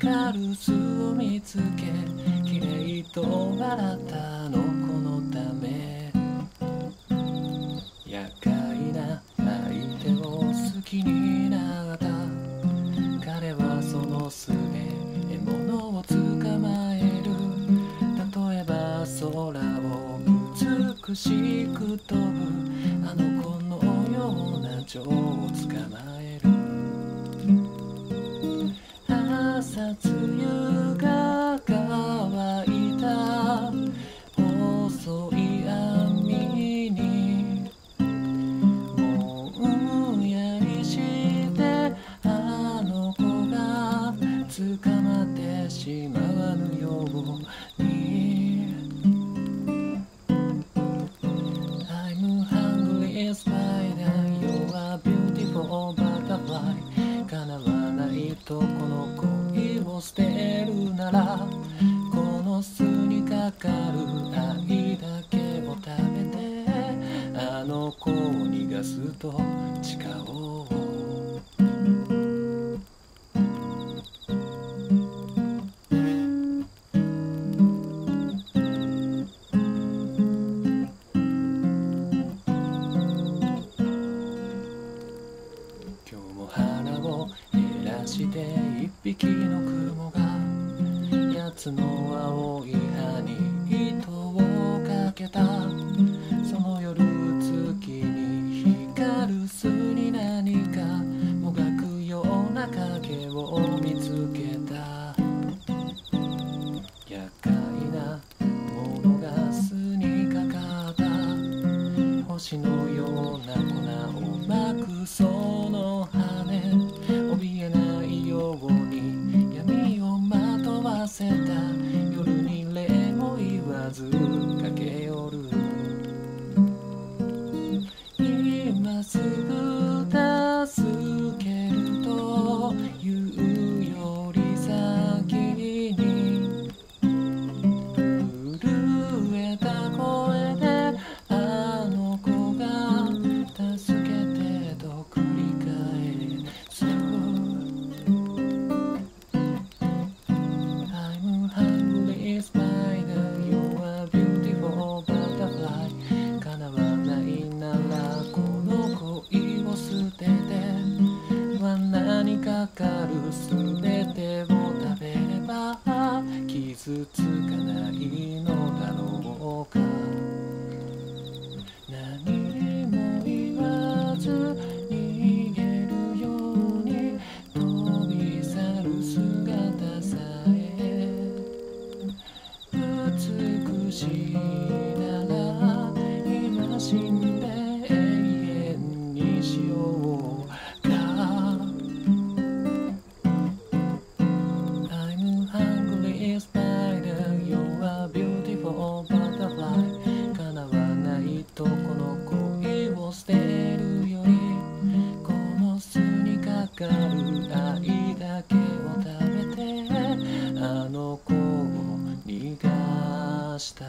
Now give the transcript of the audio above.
光る巣を見つけきれいと笑ったあの子のため厄介な相手を好きになった彼はその巣で獲物を捕まえる例えば空を美しく飛ぶあの子のような蝶を捕まえる朝露が乾いた細い網にぼんやりしてあの子が捕まってしまわぬように I'm hungry spider You're a beautiful butterfly 叶わないとこの恋を捨てるならこの巣にかかる愛だけを食べてあの子を逃がすと誓おう今日も腹を減らして一匹の雲が奴の青い歯に糸をかけたその夜月に光る巣に何かもがくような影を見つけた厄介なものが巣にかかった星のような粉をまくその羽怯えないように闇をまとわせた夜に礼も言わず駆け寄る今すぐ助けるというより先に震えた声であの子が助けてと繰り返す I'm hungry spider You're a beautiful butterfly 叶わないならこの恋を捨てて罠にかかるすべてを食べれば傷つかないのだろうか何も言わず逃げるように飛び去る姿さえ美しいなら今死んで永遠にしようか I'm hungry spider You're a beautiful butterfly 叶わないとこの恋を捨てるよりこの巣にかかる愛だけを食べてあの子を逃がした